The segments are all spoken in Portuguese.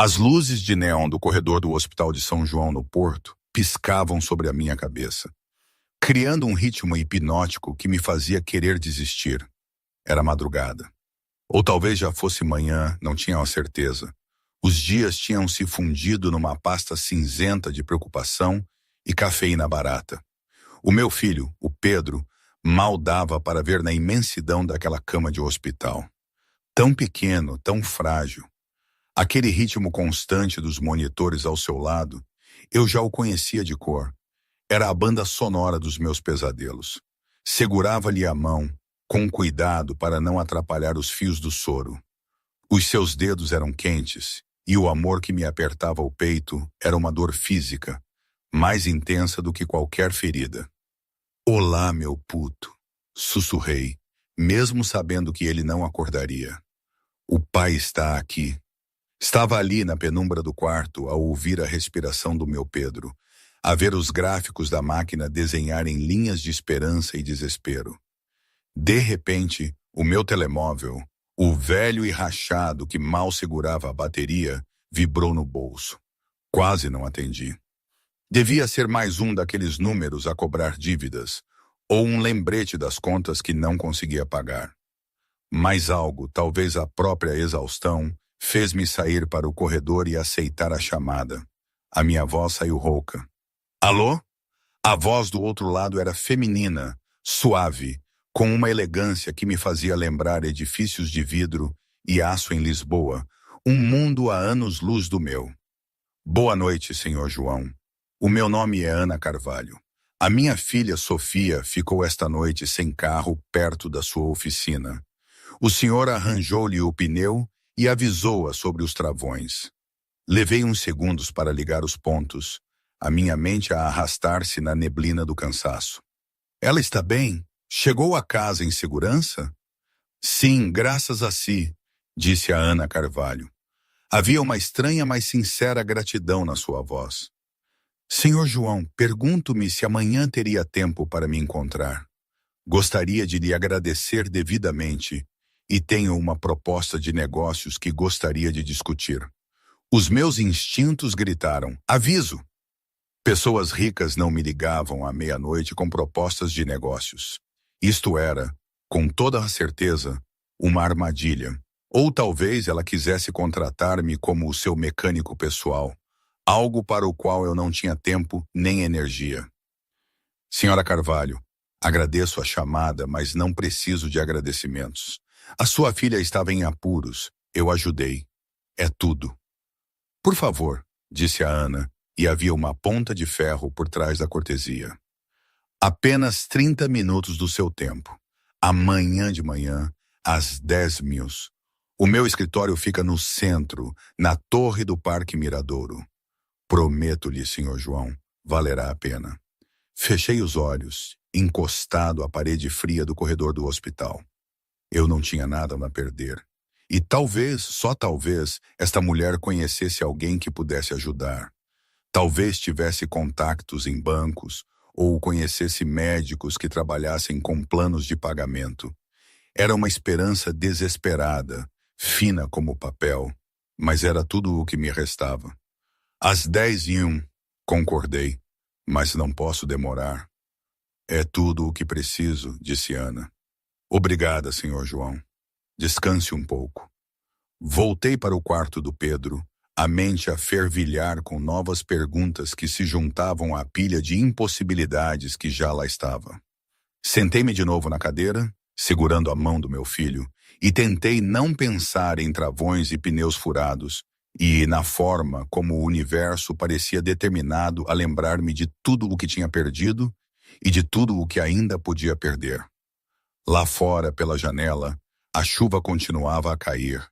As luzes de neon do corredor do Hospital de São João no Porto piscavam sobre a minha cabeça, criando um ritmo hipnótico que me fazia querer desistir. Era madrugada. Ou talvez já fosse manhã, não tinha a certeza. Os dias tinham se fundido numa pasta cinzenta de preocupação e cafeína barata. O meu filho, o Pedro, mal dava para ver na imensidão daquela cama de hospital. Tão pequeno, tão frágil. Aquele ritmo constante dos monitores ao seu lado, eu já o conhecia de cor. Era a banda sonora dos meus pesadelos. Segurava-lhe a mão, com cuidado para não atrapalhar os fios do soro. Os seus dedos eram quentes, e o amor que me apertava o peito era uma dor física, mais intensa do que qualquer ferida. "Olá, meu puto", sussurrei, mesmo sabendo que ele não acordaria. "O pai está aqui." Estava ali na penumbra do quarto ao ouvir a respiração do meu Pedro, a ver os gráficos da máquina desenharem linhas de esperança e desespero. De repente, o meu telemóvel, o velho e rachado que mal segurava a bateria, vibrou no bolso. Quase não atendi. Devia ser mais um daqueles números a cobrar dívidas, ou um lembrete das contas que não conseguia pagar. Mas algo, talvez a própria exaustão, fez-me sair para o corredor e aceitar a chamada. A minha voz saiu rouca. "Alô?" A voz do outro lado era feminina, suave, com uma elegância que me fazia lembrar edifícios de vidro e aço em Lisboa, um mundo a anos-luz do meu. "Boa noite, senhor João. O meu nome é Ana Carvalho. A minha filha Sofia ficou esta noite sem carro perto da sua oficina. O senhor arranjou-lhe o pneu e avisou-a sobre os travões. Levei uns segundos para ligar os pontos, a minha mente a arrastar-se na neblina do cansaço. Ela está bem? Chegou a casa em segurança?" "Sim, graças a si", disse a Ana Carvalho. Havia uma estranha, mas sincera gratidão na sua voz. "Senhor João, pergunto-me se amanhã teria tempo para me encontrar. Gostaria de lhe agradecer devidamente e tenho uma proposta de negócios que gostaria de discutir." Os meus instintos gritaram: "Aviso!" Pessoas ricas não me ligavam à meia-noite com propostas de negócios. Isto era, com toda a certeza, uma armadilha. Ou talvez ela quisesse contratar-me como o seu mecânico pessoal, algo para o qual eu não tinha tempo nem energia. "Senhora Carvalho, agradeço a chamada, mas não preciso de agradecimentos. A sua filha estava em apuros, eu ajudei. É tudo." "Por favor", disse a Ana, e havia uma ponta de ferro por trás da cortesia. "Apenas 30 minutos do seu tempo. Amanhã de manhã, às 10h. O meu escritório fica no centro, na torre do Parque Miradouro. Prometo-lhe, senhor João, valerá a pena." Fechei os olhos, encostado à parede fria do corredor do hospital. Eu não tinha nada a perder. E talvez, só talvez, esta mulher conhecesse alguém que pudesse ajudar. Talvez tivesse contactos em bancos ou conhecesse médicos que trabalhassem com planos de pagamento. Era uma esperança desesperada, fina como papel, mas era tudo o que me restava. "Às 10h01, concordei, mas não posso demorar." "É tudo o que preciso", disse Ana. "Obrigada, senhor João. Descanse um pouco." Voltei para o quarto do Pedro, a mente a fervilhar com novas perguntas que se juntavam à pilha de impossibilidades que já lá estava. Sentei-me de novo na cadeira, segurando a mão do meu filho, e tentei não pensar em travões e pneus furados, e na forma como o universo parecia determinado a lembrar-me de tudo o que tinha perdido e de tudo o que ainda podia perder. Lá fora, pela janela, a chuva continuava a cair,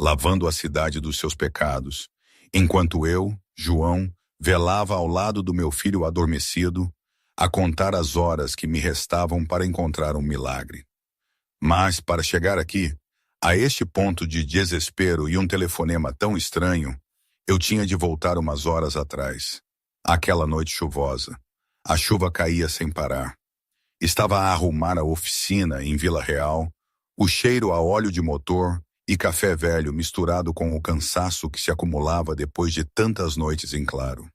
lavando a cidade dos seus pecados, enquanto eu, João, velava ao lado do meu filho adormecido, a contar as horas que me restavam para encontrar um milagre. Mas, para chegar aqui, a este ponto de desespero e um telefonema tão estranho, eu tinha de voltar umas horas atrás. Aquela noite chuvosa. A chuva caía sem parar. Estava a arrumar a oficina em Vila Real, o cheiro a óleo de motor e café velho misturado com o cansaço que se acumulava depois de tantas noites em claro.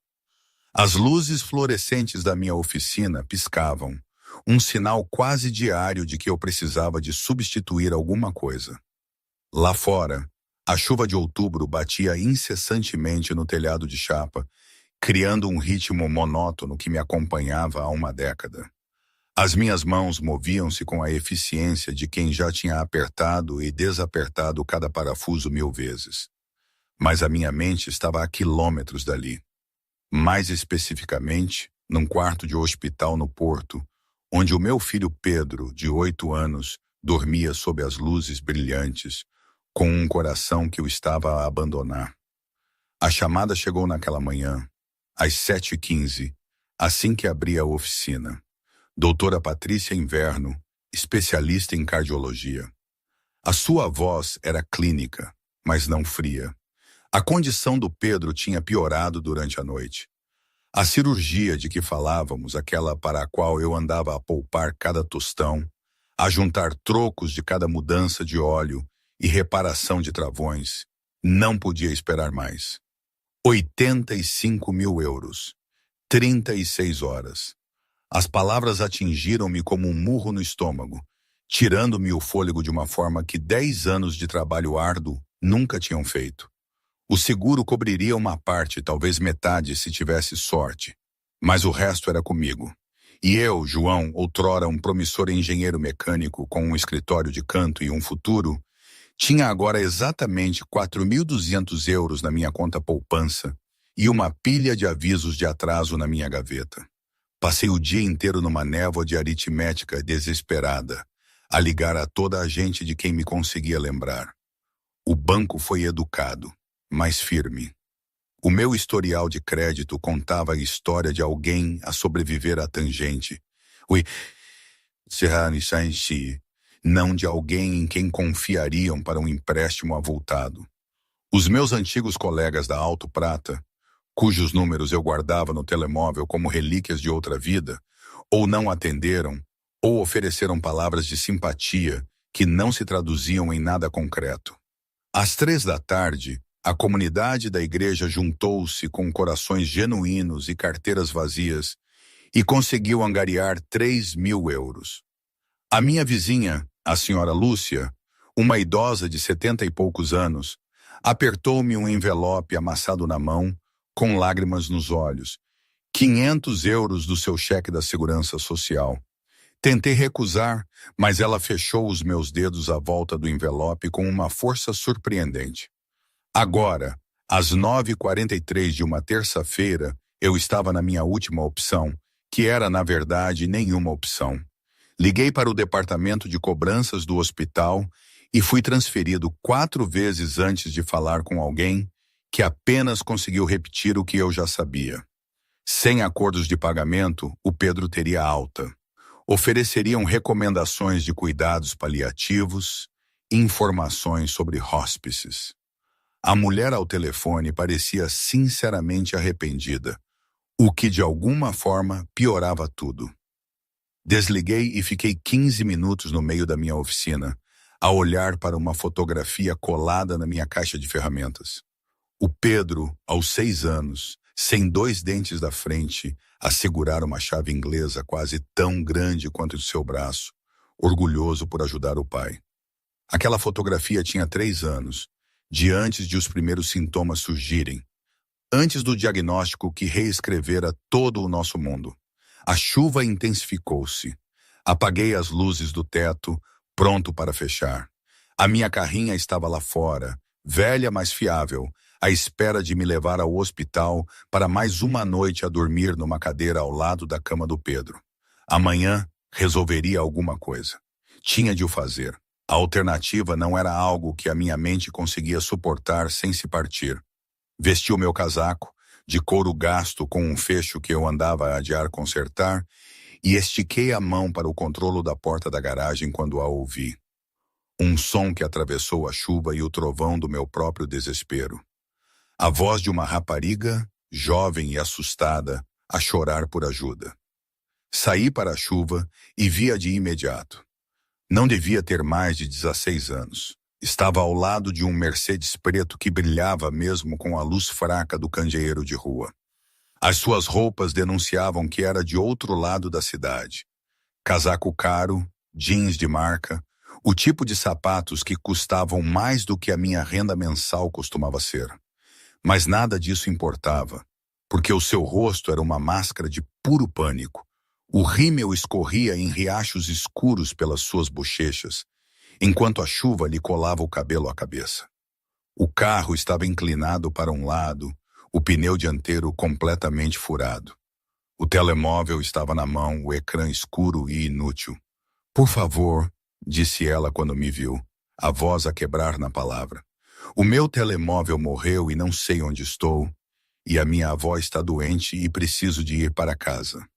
As luzes fluorescentes da minha oficina piscavam, um sinal quase diário de que eu precisava de substituir alguma coisa. Lá fora, a chuva de outubro batia incessantemente no telhado de chapa, criando um ritmo monótono que me acompanhava há uma década. As minhas mãos moviam-se com a eficiência de quem já tinha apertado e desapertado cada parafuso 1000 vezes. Mas a minha mente estava a quilômetros dali. Mais especificamente, num quarto de hospital no Porto, onde o meu filho Pedro, de 8 anos, dormia sob as luzes brilhantes, com um coração que o estava a abandonar. A chamada chegou naquela manhã, às 7h15, assim que abri a oficina. Doutora Patrícia Inverno, especialista em cardiologia. A sua voz era clínica, mas não fria. A condição do Pedro tinha piorado durante a noite. A cirurgia de que falávamos, aquela para a qual eu andava a poupar cada tostão, a juntar trocos de cada mudança de óleo e reparação de travões, não podia esperar mais. 85 mil euros. 36 horas. As palavras atingiram-me como um murro no estômago, tirando-me o fôlego de uma forma que 10 anos de trabalho árduo nunca tinham feito. O seguro cobriria uma parte, talvez metade, se tivesse sorte, mas o resto era comigo. E eu, João, outrora um promissor engenheiro mecânico com um escritório de canto e um futuro, tinha agora exatamente 4.200 euros na minha conta poupança e uma pilha de avisos de atraso na minha gaveta. Passei o dia inteiro numa névoa de aritmética desesperada, a ligar a toda a gente de quem me conseguia lembrar. O banco foi educado, mas firme. O meu historial de crédito contava a história de alguém a sobreviver à tangente. Não de alguém em quem confiariam para um empréstimo avultado. Os meus antigos colegas da Alto Prata, cujos números eu guardava no telemóvel como relíquias de outra vida, ou não atenderam, ou ofereceram palavras de simpatia que não se traduziam em nada concreto. Às 3 da tarde, a comunidade da igreja juntou-se com corações genuínos e carteiras vazias e conseguiu angariar 3.000 euros. A minha vizinha, a senhora Lúcia, uma idosa de 70 e poucos anos, apertou-me um envelope amassado na mão, com lágrimas nos olhos. 500 euros do seu cheque da Segurança Social. Tentei recusar, mas ela fechou os meus dedos à volta do envelope com uma força surpreendente. Agora, às 9h43 de uma terça-feira, eu estava na minha última opção, que era, na verdade, nenhuma opção. Liguei para o departamento de cobranças do hospital e fui transferido 4 vezes antes de falar com alguém que apenas conseguiu repetir o que eu já sabia. Sem acordos de pagamento, o Pedro teria alta. Ofereceriam recomendações de cuidados paliativos, informações sobre hóspices. A mulher ao telefone parecia sinceramente arrependida, o que de alguma forma piorava tudo. Desliguei e fiquei 15 minutos no meio da minha oficina, a olhar para uma fotografia colada na minha caixa de ferramentas. O Pedro, aos 6 anos, sem 2 dentes da frente, a segurar uma chave inglesa quase tão grande quanto o seu braço, orgulhoso por ajudar o pai. Aquela fotografia tinha 3 anos, de antes de os primeiros sintomas surgirem, antes do diagnóstico que reescrevera todo o nosso mundo. A chuva intensificou-se. Apaguei as luzes do teto, pronto para fechar. A minha carrinha estava lá fora, velha mas fiável, à espera de me levar ao hospital para mais uma noite a dormir numa cadeira ao lado da cama do Pedro. Amanhã resolveria alguma coisa. Tinha de o fazer. A alternativa não era algo que a minha mente conseguia suportar sem se partir. Vesti o meu casaco, de couro gasto com um fecho que eu andava a adiar consertar, e estiquei a mão para o controlo da porta da garagem quando a ouvi. Um som que atravessou a chuva e o trovão do meu próprio desespero. A voz de uma rapariga, jovem e assustada, a chorar por ajuda. Saí para a chuva e vi-a de imediato. Não devia ter mais de 16 anos. Estava ao lado de um Mercedes preto que brilhava mesmo com a luz fraca do candeeiro de rua. As suas roupas denunciavam que era de outro lado da cidade. Casaco caro, jeans de marca, o tipo de sapatos que custavam mais do que a minha renda mensal costumava ser. Mas nada disso importava, porque o seu rosto era uma máscara de puro pânico. O rímel escorria em riachos escuros pelas suas bochechas, enquanto a chuva lhe colava o cabelo à cabeça. O carro estava inclinado para um lado, o pneu dianteiro completamente furado. O telemóvel estava na mão, o ecrã escuro e inútil. "Por favor", disse ela quando me viu, a voz a quebrar na palavra. "O meu telemóvel morreu e não sei onde estou, e a minha avó está doente e preciso de ir para casa."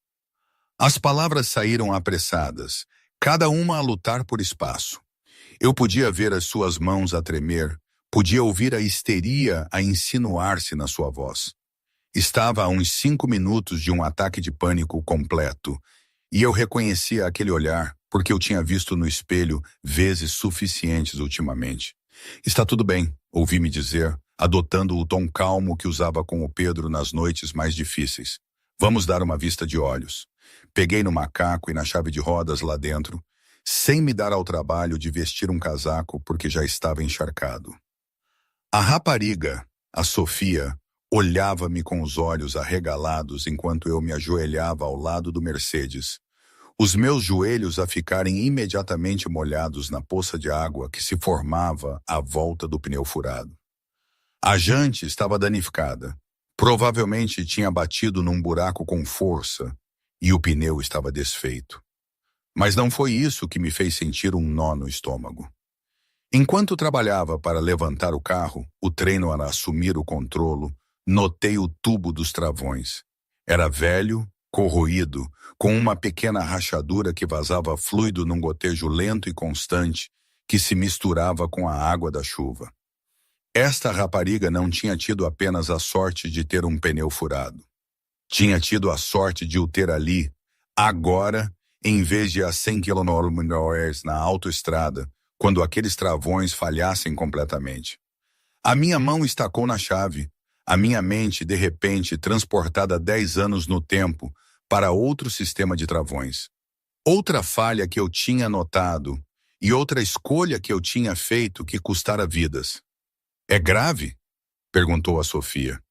As palavras saíram apressadas, cada uma a lutar por espaço. Eu podia ver as suas mãos a tremer, podia ouvir a histeria a insinuar-se na sua voz. Estava a uns 5 minutos de um ataque de pânico completo, e eu reconhecia aquele olhar porque eu tinha visto no espelho vezes suficientes ultimamente. "Está tudo bem", ouvi-me dizer, adotando o tom calmo que usava com o Pedro nas noites mais difíceis. "Vamos dar uma vista de olhos." Peguei no macaco e na chave de rodas lá dentro, sem me dar ao trabalho de vestir um casaco porque já estava encharcado. A rapariga, a Sofia, olhava-me com os olhos arregalados enquanto eu me ajoelhava ao lado do Mercedes, os meus joelhos a ficarem imediatamente molhados na poça de água que se formava à volta do pneu furado. A jante estava danificada. Provavelmente tinha batido num buraco com força e o pneu estava desfeito. Mas não foi isso que me fez sentir um nó no estômago. Enquanto trabalhava para levantar o carro, o treino a assumir o controlo, notei o tubo dos travões. Era velho, corroído, com uma pequena rachadura que vazava fluido num gotejo lento e constante que se misturava com a água da chuva. Esta rapariga não tinha tido apenas a sorte de ter um pneu furado. Tinha tido a sorte de o ter ali, agora, em vez de a 100 km/h na autoestrada, quando aqueles travões falhassem completamente. A minha mão estacou na chave, a minha mente, de repente, transportada 10 anos no tempo para outro sistema de travões. Outra falha que eu tinha notado e outra escolha que eu tinha feito que custara vidas. "É grave?" perguntou a Sofia.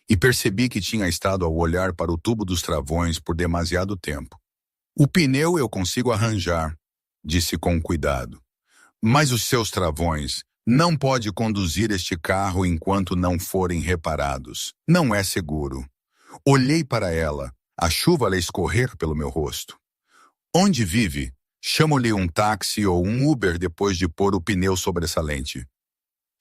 E percebi que tinha estado a olhar para o tubo dos travões por demasiado tempo. "O pneu eu consigo arranjar", disse com cuidado. "Mas os seus travões, não pode conduzir este carro enquanto não forem reparados. Não é seguro." Olhei para ela, a chuva a escorrer pelo meu rosto. "Onde vive? Chamo-lhe um táxi ou um Uber depois de pôr o pneu sobressalente."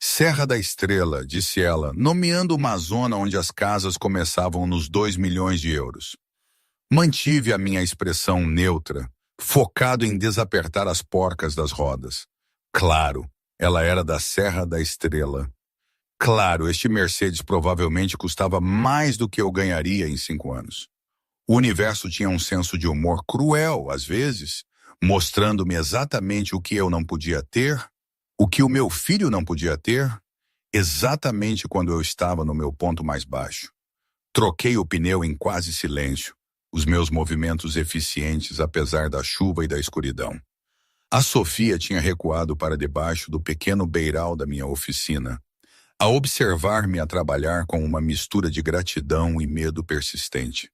"Serra da Estrela", disse ela, nomeando uma zona onde as casas começavam nos 2 milhões de euros. Mantive a minha expressão neutra, focado em desapertar as porcas das rodas. Claro, ela era da Serra da Estrela. Claro, este Mercedes provavelmente custava mais do que eu ganharia em 5 anos. O universo tinha um senso de humor cruel, às vezes, mostrando-me exatamente o que eu não podia ter, o que o meu filho não podia ter, exatamente quando eu estava no meu ponto mais baixo. Troquei o pneu em quase silêncio, os meus movimentos eficientes apesar da chuva e da escuridão. A Sofia tinha recuado para debaixo do pequeno beiral da minha oficina, a observar-me a trabalhar com uma mistura de gratidão e medo persistente.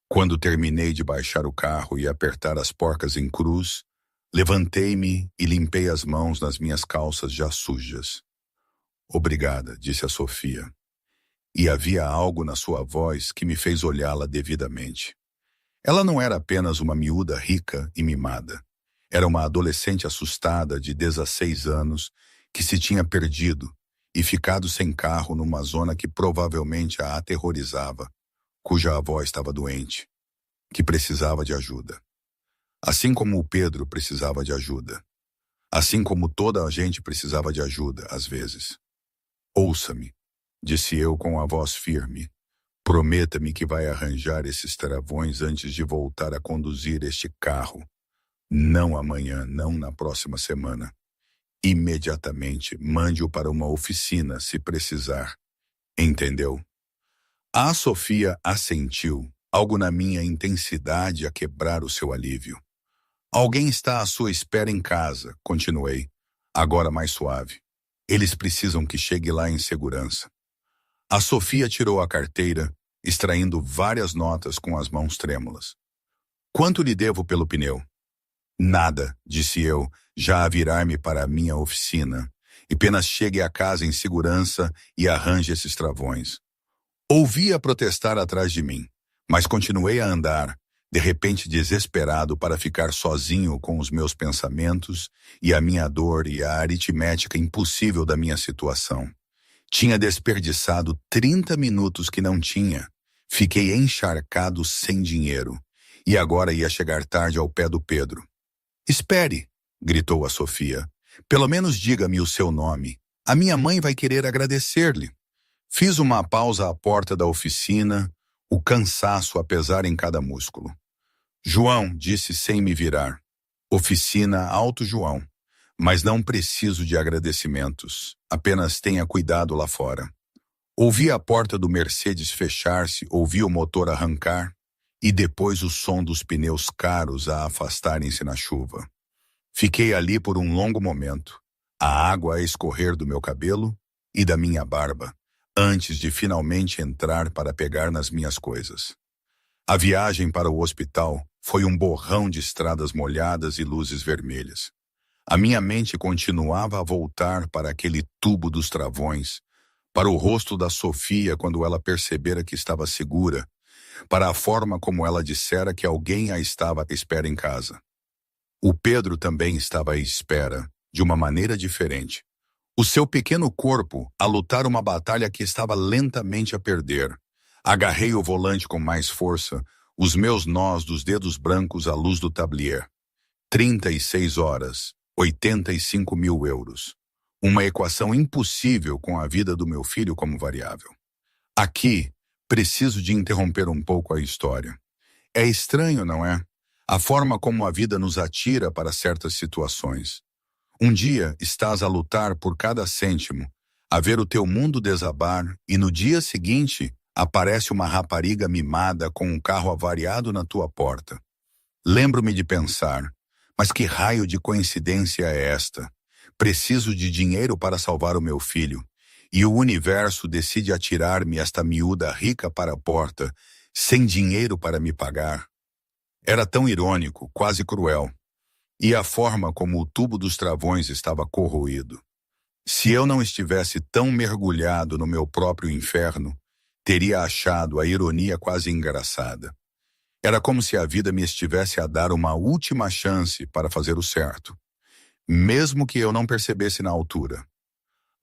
Quando terminei de baixar o carro e apertar as porcas em cruz, levantei-me e limpei as mãos nas minhas calças já sujas. "Obrigada", disse a Sofia. E havia algo na sua voz que me fez olhá-la devidamente. Ela não era apenas uma miúda rica e mimada. Era uma adolescente assustada de 16 anos que se tinha perdido e ficado sem carro numa zona que provavelmente a aterrorizava, cuja avó estava doente, que precisava de ajuda. Assim como o Pedro precisava de ajuda. Assim como toda a gente precisava de ajuda, às vezes. "Ouça-me", disse eu com a voz firme. "Prometa-me que vai arranjar esses travões antes de voltar a conduzir este carro. Não amanhã, não na próxima semana. Imediatamente mande-o para uma oficina, se precisar. Entendeu? A Sofia assentiu, algo na minha intensidade a quebrar o seu alívio. Alguém está à sua espera em casa, continuei, agora mais suave. Eles precisam que chegue lá em segurança. A Sofia tirou a carteira, extraindo várias notas com as mãos trêmulas. Quanto lhe devo pelo pneu? Nada, disse eu, já a virar-me para a minha oficina. E apenas chegue à casa em segurança e arranje esses travões. Ouvi-a protestar atrás de mim, mas continuei a andar, de repente desesperado para ficar sozinho com os meus pensamentos e a minha dor e a aritmética impossível da minha situação. Tinha desperdiçado 30 minutos que não tinha. Fiquei encharcado sem dinheiro. E agora ia chegar tarde ao pé do Pedro. Espere, gritou a Sofia. Pelo menos diga-me o seu nome. A minha mãe vai querer agradecer-lhe. Fiz uma pausa à porta da oficina, o cansaço a pesar em cada músculo. João, disse sem me virar. Oficina Alto João. Mas não preciso de agradecimentos. Apenas tenha cuidado lá fora. Ouvi a porta do Mercedes fechar-se, ouvi o motor arrancar e depois o som dos pneus caros a afastarem-se na chuva. Fiquei ali por um longo momento, a água a escorrer do meu cabelo e da minha barba, antes de finalmente entrar para pegar nas minhas coisas. A viagem para o hospital foi um borrão de estradas molhadas e luzes vermelhas. A minha mente continuava a voltar para aquele tubo dos travões, para o rosto da Sofia quando ela percebera que estava segura, para a forma como ela dissera que alguém a estava à espera em casa. O Pedro também estava à espera, de uma maneira diferente. O seu pequeno corpo a lutar uma batalha que estava lentamente a perder. Agarrei o volante com mais força, os meus nós dos dedos brancos à luz do tablier. 36 horas, 85 mil euros. Uma equação impossível com a vida do meu filho como variável. Aqui, preciso de interromper um pouco a história. É estranho, não é? A forma como a vida nos atira para certas situações. Um dia estás a lutar por cada cêntimo, a ver o teu mundo desabar, e no dia seguinte aparece uma rapariga mimada com um carro avariado na tua porta. Lembro-me de pensar, mas que raio de coincidência é esta? Preciso de dinheiro para salvar o meu filho. E o universo decide atirar-me esta miúda rica para a porta, sem dinheiro para me pagar. Era tão irônico, quase cruel. E a forma como o tubo dos travões estava corroído. Se eu não estivesse tão mergulhado no meu próprio inferno, teria achado a ironia quase engraçada. Era como se a vida me estivesse a dar uma última chance para fazer o certo, mesmo que eu não percebesse na altura.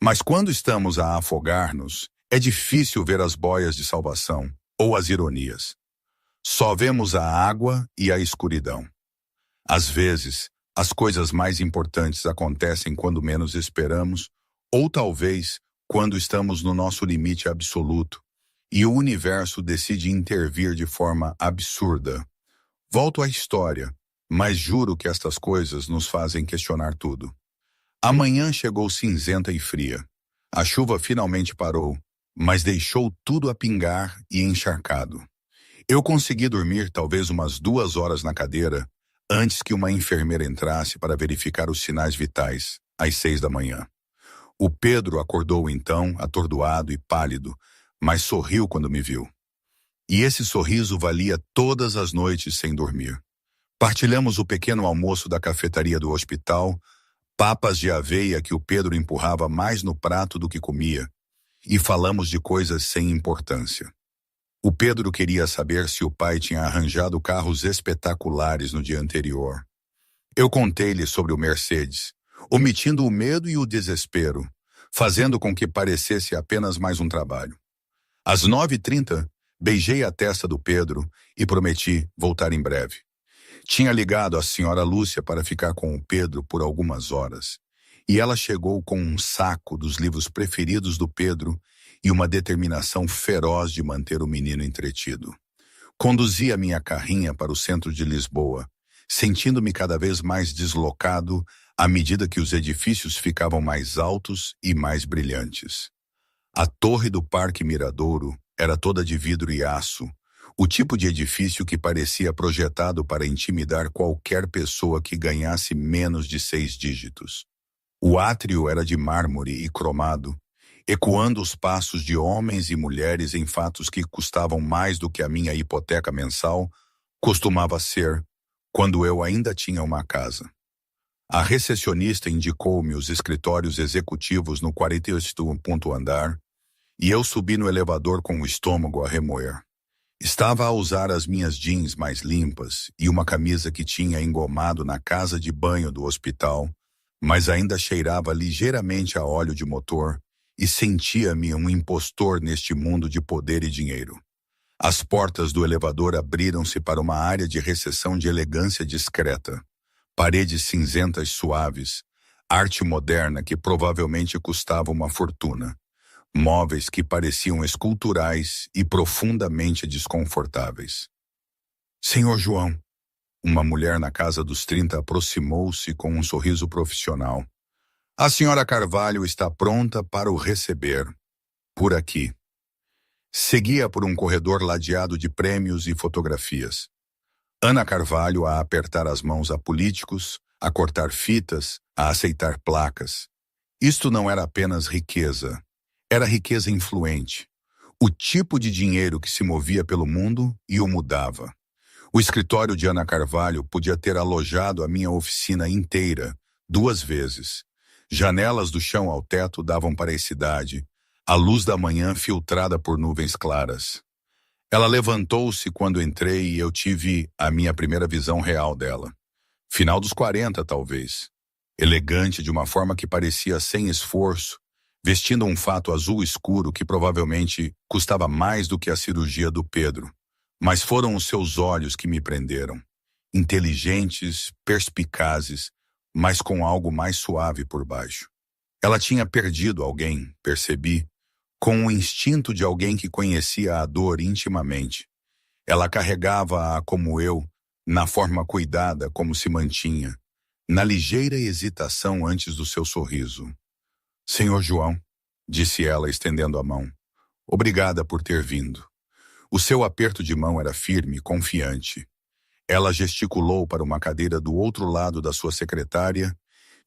Mas quando estamos a afogar-nos, é difícil ver as boias de salvação ou as ironias. Só vemos a água e a escuridão. Às vezes, as coisas mais importantes acontecem quando menos esperamos, ou talvez quando estamos no nosso limite absoluto, e o universo decide intervir de forma absurda. Volto à história, mas juro que estas coisas nos fazem questionar tudo. A manhã chegou cinzenta e fria. A chuva finalmente parou, mas deixou tudo a pingar e encharcado. Eu consegui dormir talvez umas 2 horas na cadeira, antes que uma enfermeira entrasse para verificar os sinais vitais, às 6 da manhã. O Pedro acordou então, atordoado e pálido, mas sorriu quando me viu. E esse sorriso valia todas as noites sem dormir. Partilhamos o pequeno almoço da cafetaria do hospital, papas de aveia que o Pedro empurrava mais no prato do que comia, e falamos de coisas sem importância. O Pedro queria saber se o pai tinha arranjado carros espetaculares no dia anterior. Eu contei-lhe sobre o Mercedes, omitindo o medo e o desespero, fazendo com que parecesse apenas mais um trabalho. Às 9h30, beijei a testa do Pedro e prometi voltar em breve. Tinha ligado à senhora Lúcia para ficar com o Pedro por algumas horas, e ela chegou com um saco dos livros preferidos do Pedro e uma determinação feroz de manter o menino entretido. Conduzi a minha carrinha para o centro de Lisboa, sentindo-me cada vez mais deslocado à medida que os edifícios ficavam mais altos e mais brilhantes. A torre do Parque Miradouro era toda de vidro e aço, o tipo de edifício que parecia projetado para intimidar qualquer pessoa que ganhasse menos de 6 dígitos. O átrio era de mármore e cromado, ecoando os passos de homens e mulheres em fatos que custavam mais do que a minha hipoteca mensal costumava ser quando eu ainda tinha uma casa. A recepcionista indicou-me os escritórios executivos no 48º andar e eu subi no elevador com o estômago a remoer. Estava a usar as minhas jeans mais limpas e uma camisa que tinha engomado na casa de banho do hospital, mas ainda cheirava ligeiramente a óleo de motor e sentia-me um impostor neste mundo de poder e dinheiro. As portas do elevador abriram-se para uma área de recepção de elegância discreta. Paredes cinzentas suaves, arte moderna que provavelmente custava uma fortuna. Móveis que pareciam esculturais e profundamente desconfortáveis. Senhor João, uma mulher na casa dos 30 aproximou-se com um sorriso profissional. A senhora Carvalho está pronta para o receber. Por aqui. Seguia por um corredor ladeado de prêmios e fotografias. Ana Carvalho a apertar as mãos a políticos, a cortar fitas, a aceitar placas. Isto não era apenas riqueza. Era riqueza influente. O tipo de dinheiro que se movia pelo mundo e o mudava. O escritório de Ana Carvalho podia ter alojado a minha oficina inteira, 2 vezes. Janelas do chão ao teto davam para a cidade, a luz da manhã filtrada por nuvens claras. Ela levantou-se quando entrei e eu tive a minha primeira visão real dela. Final dos 40, talvez. Elegante de uma forma que parecia sem esforço, vestindo um fato azul escuro que provavelmente custava mais do que a cirurgia do Pedro. Mas foram os seus olhos que me prenderam. Inteligentes, perspicazes, mas com algo mais suave por baixo. Ela tinha perdido alguém, percebi, com o instinto de alguém que conhecia a dor intimamente. Ela carregava-a como eu, na forma cuidada como se mantinha, na ligeira hesitação antes do seu sorriso. Senhor João, disse ela estendendo a mão, obrigada por ter vindo. O seu aperto de mão era firme, confiante. Ela gesticulou para uma cadeira do outro lado da sua secretária,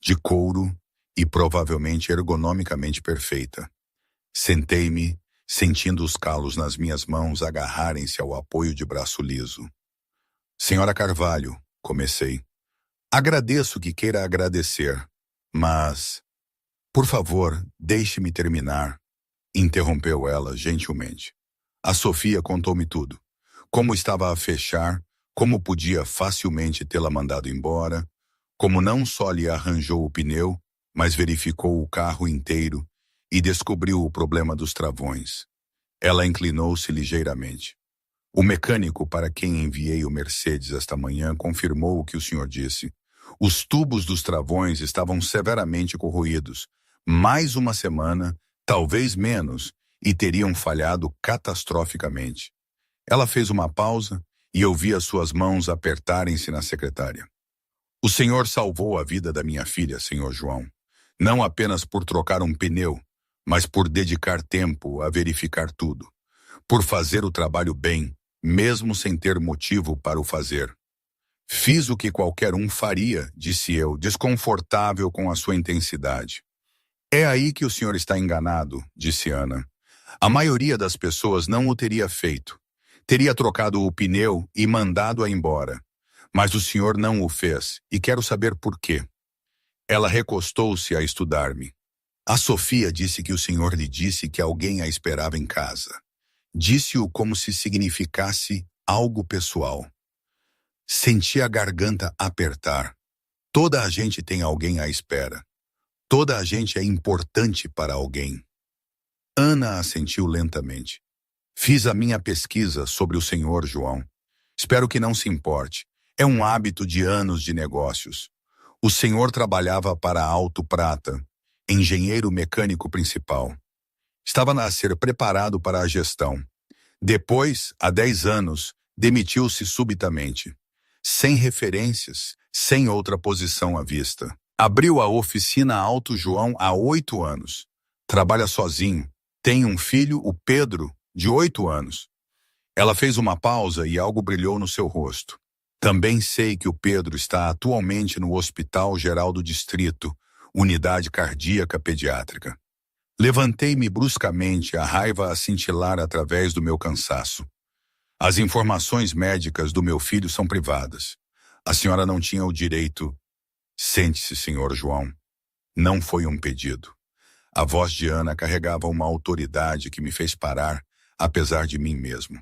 de couro e provavelmente ergonomicamente perfeita. Sentei-me, sentindo os calos nas minhas mãos agarrarem-se ao apoio de braço liso. Senhora Carvalho, comecei. Agradeço que queira agradecer, mas... Por favor, deixe-me terminar, interrompeu ela gentilmente. A Sofia contou-me tudo. Como estava a fechar, como podia facilmente tê-la mandado embora, como não só lhe arranjou o pneu, mas verificou o carro inteiro e descobriu o problema dos travões. Ela inclinou-se ligeiramente. O mecânico para quem enviei o Mercedes esta manhã confirmou o que o senhor disse. Os tubos dos travões estavam severamente corroídos. Mais uma semana, talvez menos, e teriam falhado catastroficamente. Ela fez uma pausa e eu vi as suas mãos apertarem-se na secretária. O senhor salvou a vida da minha filha, senhor João. Não apenas por trocar um pneu, mas por dedicar tempo a verificar tudo. Por fazer o trabalho bem, mesmo sem ter motivo para o fazer. Fiz o que qualquer um faria, disse eu, desconfortável com a sua intensidade. É aí que o senhor está enganado, disse Ana. A maioria das pessoas não o teria feito. Teria trocado o pneu e mandado-a embora. Mas o senhor não o fez, e quero saber por quê. Ela recostou-se a estudar-me. A Sofia disse que o senhor lhe disse que alguém a esperava em casa. Disse-o como se significasse algo pessoal. Senti a garganta apertar. Toda a gente tem alguém à espera. Toda a gente é importante para alguém. Ana assentiu lentamente. Fiz a minha pesquisa sobre o senhor João. Espero que não se importe. É um hábito de anos de negócios. O senhor trabalhava para a Auto Prata, engenheiro mecânico principal. Estava a ser preparado para a gestão. Depois, há 10 anos, demitiu-se subitamente. sem referências, sem outra posição à vista. Abriu a oficina Alto João há 8 anos. Trabalha sozinho. Tem um filho, o Pedro, de 8 anos. Ela fez uma pausa e algo brilhou no seu rosto. Também sei que o Pedro está atualmente no Hospital Geral do Distrito, Unidade Cardíaca Pediátrica. Levantei-me bruscamente, a raiva a cintilar através do meu cansaço. As informações médicas do meu filho são privadas. A senhora não tinha o direito. Sente-se, senhor João. Não foi um pedido. A voz de Ana carregava uma autoridade que me fez parar, apesar de mim mesmo.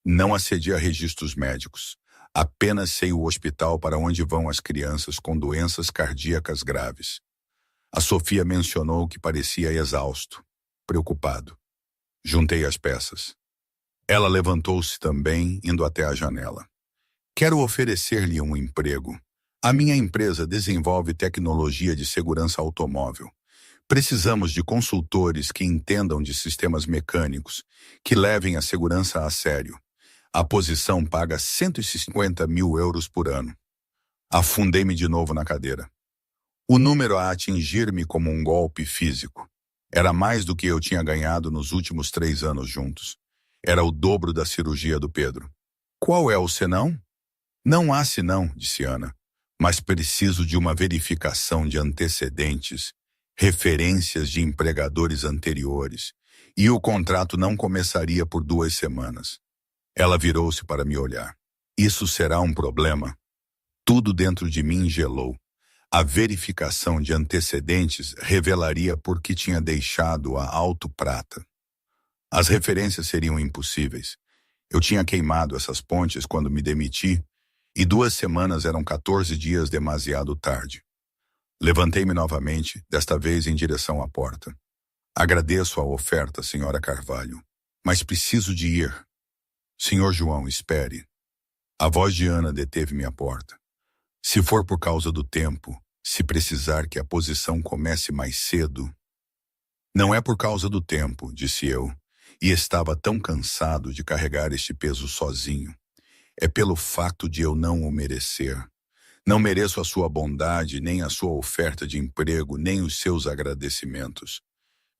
Não acedi a registros médicos. Apenas sei o hospital para onde vão as crianças com doenças cardíacas graves. A Sofia mencionou que parecia exausto, preocupado. Juntei as peças. Ela levantou-se também, indo até a janela. Quero oferecer-lhe um emprego. A minha empresa desenvolve tecnologia de segurança automóvel. Precisamos de consultores que entendam de sistemas mecânicos, que levem a segurança a sério. A posição paga 150 mil euros por ano. Afundei-me de novo na cadeira. O número a atingir-me como um golpe físico. Era mais do que eu tinha ganhado nos últimos 3 anos juntos. Era o dobro da cirurgia do Pedro. Qual é o senão? Não há senão, disse Ana, mas preciso de uma verificação de antecedentes, referências de empregadores anteriores, e o contrato não começaria por 2 semanas. Ela virou-se para me olhar. Isso será um problema? Tudo dentro de mim gelou. A verificação de antecedentes revelaria por que tinha deixado a Alto Prata. As referências seriam impossíveis. Eu tinha queimado essas pontes quando me demiti, e 2 semanas eram 14 dias demasiado tarde. Levantei-me novamente, desta vez em direção à porta. Agradeço a oferta, senhora Carvalho, mas preciso de ir. Senhor João, espere. A voz de Ana deteve-me à porta. Se for por causa do tempo, se precisar que a posição comece mais cedo... Não é por causa do tempo, disse eu, e estava tão cansado de carregar este peso sozinho. É pelo fato de eu não o merecer. Não mereço a sua bondade, nem a sua oferta de emprego, nem os seus agradecimentos.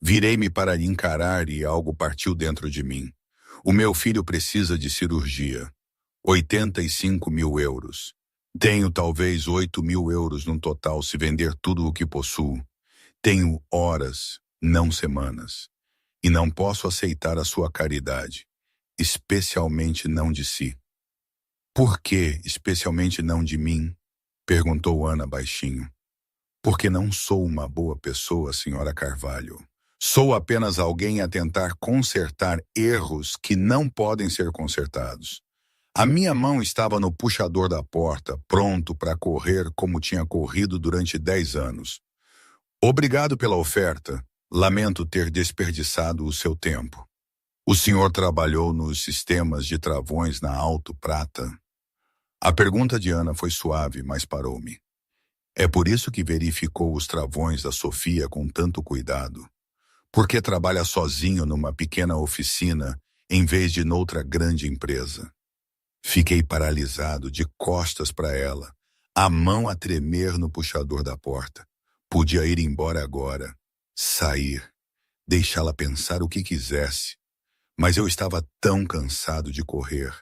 Virei-me para lhe encarar e algo partiu dentro de mim. O meu filho precisa de cirurgia. 85 mil euros. Tenho talvez 8 mil euros no total se vender tudo o que possuo. Tenho horas, não semanas. E não posso aceitar a sua caridade, especialmente não de si. Por que, especialmente não de mim? Perguntou Ana baixinho. Porque não sou uma boa pessoa, senhora Carvalho. Sou apenas alguém a tentar consertar erros que não podem ser consertados. A minha mão estava no puxador da porta, pronto para correr como tinha corrido durante 10 anos. Obrigado pela oferta. Lamento ter desperdiçado o seu tempo. O senhor trabalhou nos sistemas de travões na Alto Prata? A pergunta de Ana foi suave, mas parou-me. É por isso que verificou os travões da Sofia com tanto cuidado. Porque trabalha sozinho numa pequena oficina em vez de noutra grande empresa. Fiquei paralisado, de costas para ela, a mão a tremer no puxador da porta. Podia ir embora agora, sair, deixá-la pensar o que quisesse. Mas eu estava tão cansado de correr,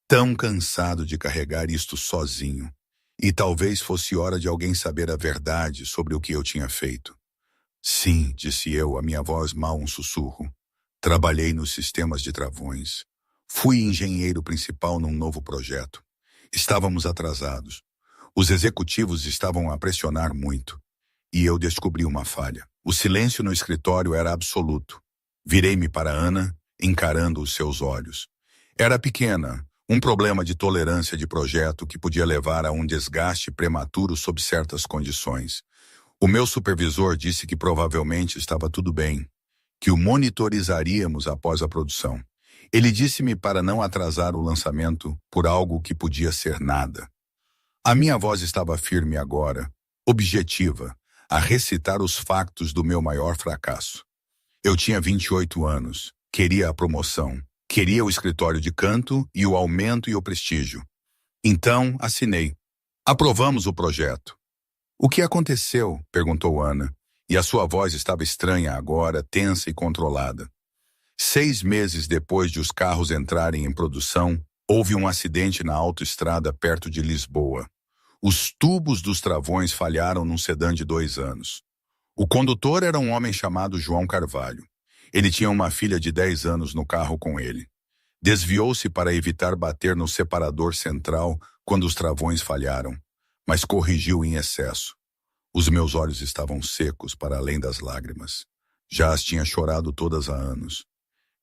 tão cansado de carregar isto sozinho. E talvez fosse hora de alguém saber a verdade sobre o que eu tinha feito. Sim, disse eu, a minha voz mal um sussurro. Trabalhei nos sistemas de travões. Fui engenheiro principal num novo projeto. Estávamos atrasados. Os executivos estavam a pressionar muito. E eu descobri uma falha. O silêncio no escritório era absoluto. Virei-me para Ana, encarando os seus olhos. Era pequena, um problema de tolerância de projeto que podia levar a um desgaste prematuro sob certas condições. O meu supervisor disse que provavelmente estava tudo bem, que o monitorizaríamos após a produção. Ele disse-me para não atrasar o lançamento por algo que podia ser nada. A minha voz estava firme agora, objetiva, a recitar os factos do meu maior fracasso. Eu tinha 28 anos, queria a promoção, queria o escritório de canto e o aumento e o prestígio. Então, assinei. Aprovamos o projeto. O que aconteceu? Perguntou Ana, e a sua voz estava estranha agora, tensa e controlada. 6 meses depois de os carros entrarem em produção, houve um acidente na autoestrada perto de Lisboa. Os tubos dos travões falharam num sedã de 2 anos. O condutor era um homem chamado João Carvalho. Ele tinha uma filha de 10 anos no carro com ele. Desviou-se para evitar bater no separador central quando os travões falharam, mas corrigiu em excesso. Os meus olhos estavam secos para além das lágrimas. Já as tinha chorado todas há anos.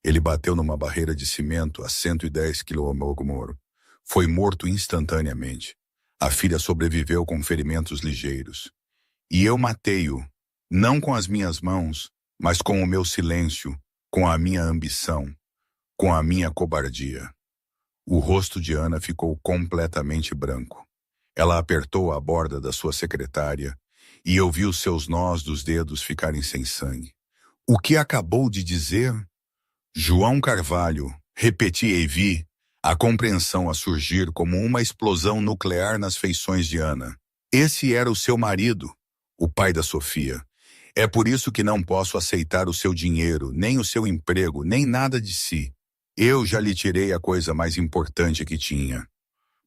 Ele bateu numa barreira de cimento a 110 km/h. Foi morto instantaneamente. A filha sobreviveu com ferimentos ligeiros. E eu matei-o, não com as minhas mãos, mas com o meu silêncio, com a minha ambição, com a minha cobardia. O rosto de Ana ficou completamente branco. Ela apertou a borda da sua secretária e eu vi os seus nós dos dedos ficarem sem sangue. O que acabou de dizer? João Carvalho, repeti e vi a compreensão a surgir como uma explosão nuclear nas feições de Ana. Esse era o seu marido, o pai da Sofia. É por isso que não posso aceitar o seu dinheiro, nem o seu emprego, nem nada de si. Eu já lhe tirei a coisa mais importante que tinha.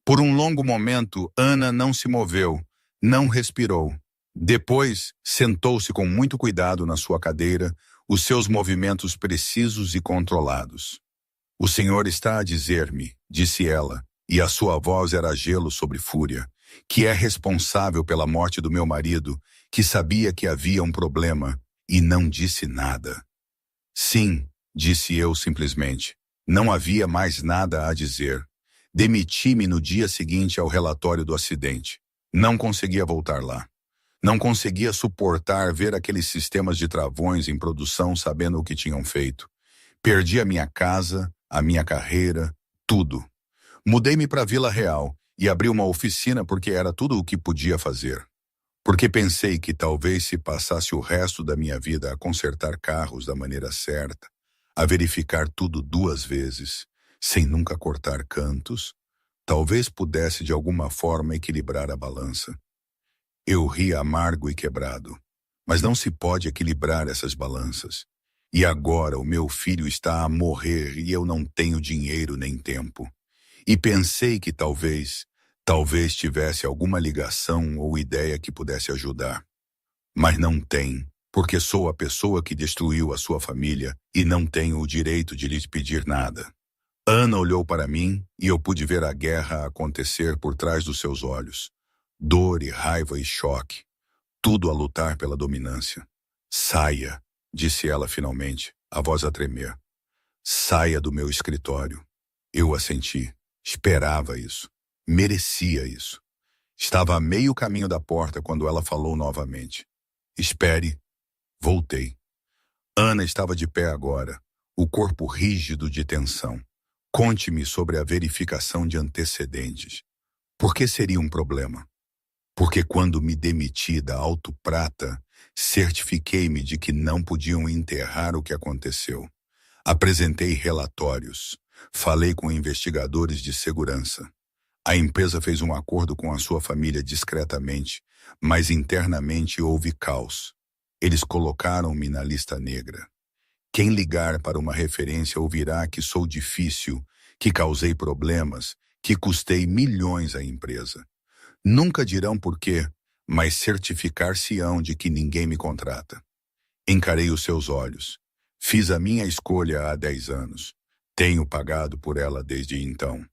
Por um longo momento, Ana não se moveu, não respirou. Depois, sentou-se com muito cuidado na sua cadeira, os seus movimentos precisos e controlados. O senhor está a dizer-me, disse ela, e a sua voz era gelo sobre fúria, que é responsável pela morte do meu marido, que sabia que havia um problema e não disse nada. Sim, disse eu simplesmente. Não havia mais nada a dizer. Demiti-me no dia seguinte ao relatório do acidente. Não conseguia voltar lá. Não conseguia suportar ver aqueles sistemas de travões em produção sabendo o que tinham feito. Perdi a minha casa, a minha carreira, tudo. Mudei-me para Vila Real e abri uma oficina porque era tudo o que podia fazer. Porque pensei que talvez se passasse o resto da minha vida a consertar carros da maneira certa, a verificar tudo 2 vezes, sem nunca cortar cantos, talvez pudesse de alguma forma equilibrar a balança. Eu ri amargo e quebrado, mas não se pode equilibrar essas balanças. E agora o meu filho está a morrer e eu não tenho dinheiro nem tempo. E pensei que talvez tivesse alguma ligação ou ideia que pudesse ajudar. Mas não tem, porque sou a pessoa que destruiu a sua família e não tenho o direito de lhes pedir nada. Ana olhou para mim e eu pude ver a guerra acontecer por trás dos seus olhos. Dor e raiva e choque. Tudo a lutar pela dominância. Saia, disse ela finalmente, a voz a tremer. Saia do meu escritório. Eu assenti. Esperava isso. Merecia isso. Estava a meio caminho da porta quando ela falou novamente. Espere. Voltei. Ana estava de pé agora, o corpo rígido de tensão. Conte-me sobre a verificação de antecedentes. Por que seria um problema? Porque quando me demiti da Auto Prata, certifiquei-me de que não podiam enterrar o que aconteceu. Apresentei relatórios. Falei com investigadores de segurança. A empresa fez um acordo com a sua família discretamente, mas internamente houve caos. Eles colocaram-me na lista negra. Quem ligar para uma referência ouvirá que sou difícil, que causei problemas, que custei milhões à empresa. Nunca dirão por quê, mas certificar-se-ão de que ninguém me contrata. Encarei os seus olhos. Fiz a minha escolha há 10 anos. Tenho pagado por ela desde então.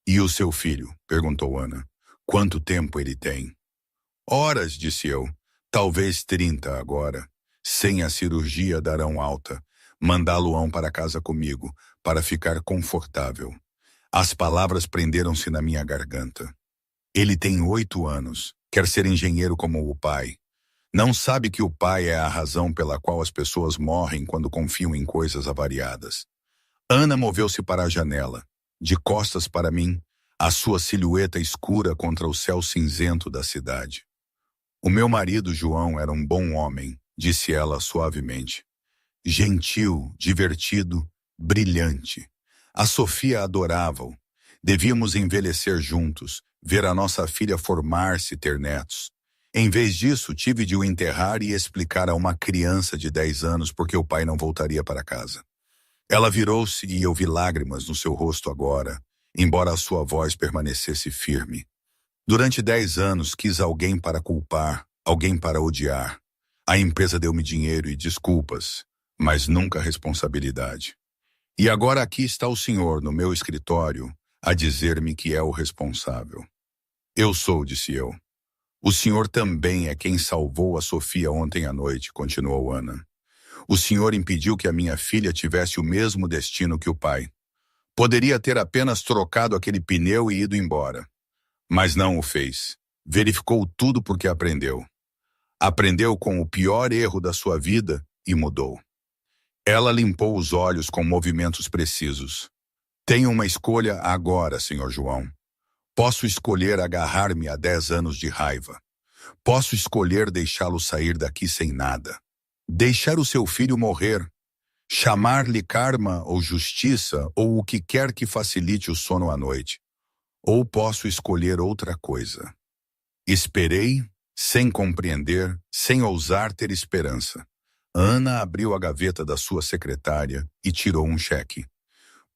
E o seu filho? Perguntou Ana. Quanto tempo ele tem? Horas, disse eu. Talvez 30 agora. Sem a cirurgia darão alta. Mandá-lo-ão para casa comigo, para ficar confortável. As palavras prenderam-se na minha garganta. Ele tem 8 anos. Quer ser engenheiro como o pai. Não sabe que o pai é a razão pela qual as pessoas morrem quando confiam em coisas avariadas. Ana moveu-se para a janela, de costas para mim, a sua silhueta escura contra o céu cinzento da cidade. O meu marido, João, era um bom homem, disse ela suavemente. Gentil, divertido, brilhante. A Sofia adorava-o. Devíamos envelhecer juntos, ver a nossa filha formar-se e ter netos. Em vez disso, tive de o enterrar e explicar a uma criança de 10 anos porque o pai não voltaria para casa. Ela virou-se e eu vi lágrimas no seu rosto agora, embora a sua voz permanecesse firme. Durante 10 anos quis alguém para culpar, alguém para odiar. A empresa deu-me dinheiro e desculpas, mas nunca responsabilidade. E agora aqui está o senhor no meu escritório a dizer-me que é o responsável. Eu sou, disse eu. O senhor também é quem salvou a Sofia ontem à noite, continuou Ana. O senhor impediu que a minha filha tivesse o mesmo destino que o pai. Poderia ter apenas trocado aquele pneu e ido embora. Mas não o fez. Verificou tudo porque aprendeu. Aprendeu com o pior erro da sua vida e mudou. Ela limpou os olhos com movimentos precisos. Tenho uma escolha agora, Sr. João. Posso escolher agarrar-me a 10 anos de raiva. Posso escolher deixá-lo sair daqui sem nada. Deixar o seu filho morrer. Chamar-lhe karma ou justiça ou o que quer que facilite o sono à noite. Ou posso escolher outra coisa. Esperei, sem compreender, sem ousar ter esperança. Ana abriu a gaveta da sua secretária e tirou um cheque.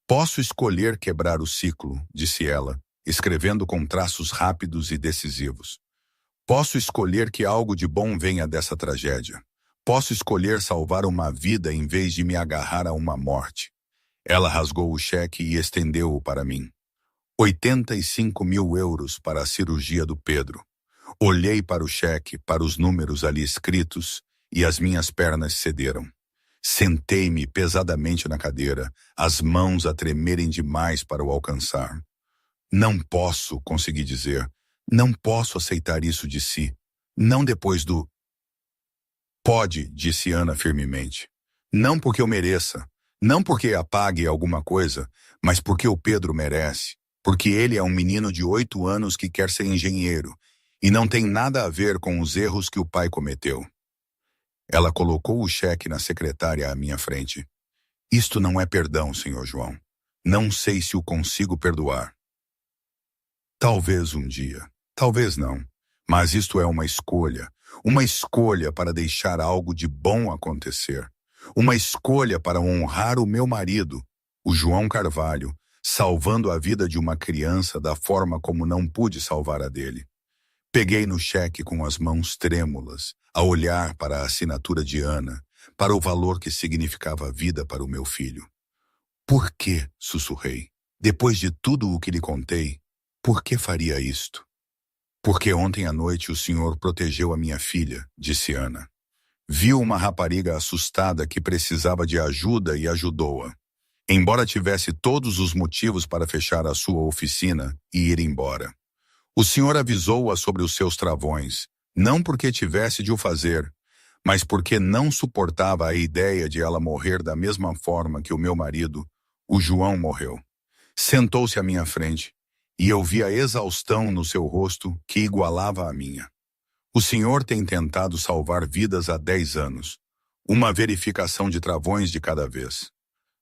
Posso escolher quebrar o ciclo, disse ela, escrevendo com traços rápidos e decisivos. Posso escolher que algo de bom venha dessa tragédia. Posso escolher salvar uma vida em vez de me agarrar a uma morte. Ela rasgou o cheque e estendeu-o para mim. 85.000 euros para a cirurgia do Pedro. Olhei para o cheque, para os números ali escritos, e as minhas pernas cederam. Sentei-me pesadamente na cadeira, as mãos a tremerem demais para o alcançar. Não posso, consegui dizer. Não posso aceitar isso de si. Não depois do... Pode, disse Ana firmemente. Não porque eu mereça. Não porque apague alguma coisa, mas porque o Pedro merece. Porque ele é um menino de 8 anos que quer ser engenheiro e não tem nada a ver com os erros que o pai cometeu. Ela colocou o cheque na secretária à minha frente. Isto não é perdão, Sr. João. Não sei se o consigo perdoar. Talvez um dia, talvez não, mas isto é uma escolha para deixar algo de bom acontecer, uma escolha para honrar o meu marido, o João Carvalho, salvando a vida de uma criança da forma como não pude salvar a dele. Peguei no cheque com as mãos trêmulas, a olhar para a assinatura de Ana, para o valor que significava a vida para o meu filho. Por que, sussurrei, depois de tudo o que lhe contei, por que faria isto? Porque ontem à noite o senhor protegeu a minha filha, disse Ana. Viu uma rapariga assustada que precisava de ajuda e ajudou-a. Embora tivesse todos os motivos para fechar a sua oficina e ir embora. O senhor avisou-a sobre os seus travões, não porque tivesse de o fazer, mas porque não suportava a ideia de ela morrer da mesma forma que o meu marido, o João, morreu. Sentou-se à minha frente, e eu vi a exaustão no seu rosto que igualava a minha. O senhor tem tentado salvar vidas há 10 anos, uma verificação de travões de cada vez.